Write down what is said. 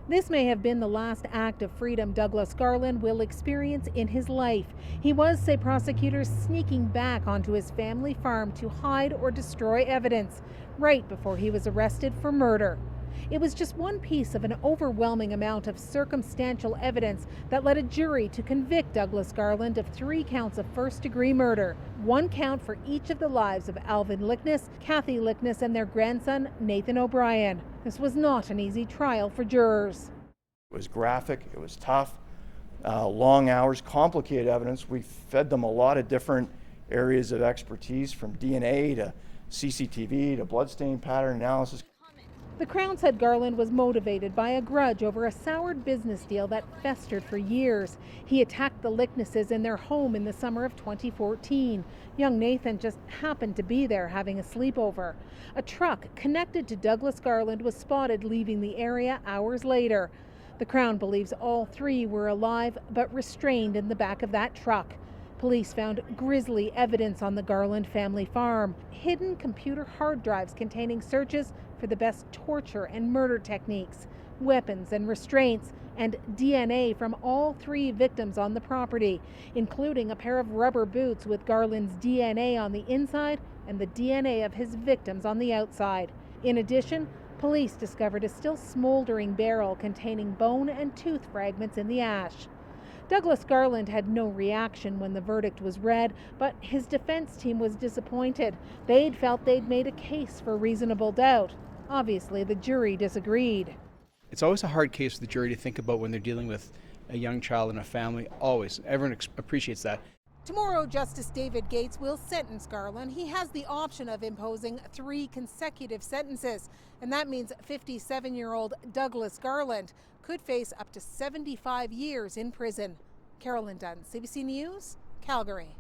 This may have been the last act of freedom Douglas Garland will experience in his life. He was, say prosecutors, sneaking back onto his family farm to hide or destroy evidence right before he was arrested for murder. It was just one piece of an overwhelming amount of circumstantial evidence that led a jury to convict Douglas Garland of 3 counts of first-degree murder, 1 count for each of the lives of Alvin Lickness, Kathy Lickness, and their grandson, Nathan O'Brien. This was not an easy trial for jurors. It was graphic, it was tough, long hours, complicated evidence. We fed them a lot of different areas of expertise, from DNA to CCTV to bloodstain pattern analysis. The Crown said Garland was motivated by a grudge over a soured business deal that festered for years. He attacked the Licknesses in their home in the summer of 2014. Young Nathan just happened to be there having a sleepover. A truck connected to Douglas Garland was spotted leaving the area hours later. The Crown believes all 3 were alive but restrained in the back of that truck. Police found grisly evidence on the Garland family farm, hidden computer hard drives containing searches for the best torture and murder techniques, weapons and restraints, and DNA from all 3 victims on the property, including a pair of rubber boots with Garland's DNA on the inside and the DNA of his victims on the outside. In addition, police discovered a still smoldering barrel containing bone and tooth fragments in the ash. Douglas Garland had no reaction when the verdict was read, but his defense team was disappointed. They'd felt they'd made a case for reasonable doubt. Obviously, the jury disagreed. It's always a hard case for the jury to think about when they're dealing with a young child and a family. Always. Everyone appreciates that. Tomorrow, Justice David Gates will sentence Garland. He has the option of imposing 3 consecutive sentences, and that means 57-year-old Douglas Garland could face up to 75 years in prison. Carolyn Dunn, CBC News, Calgary.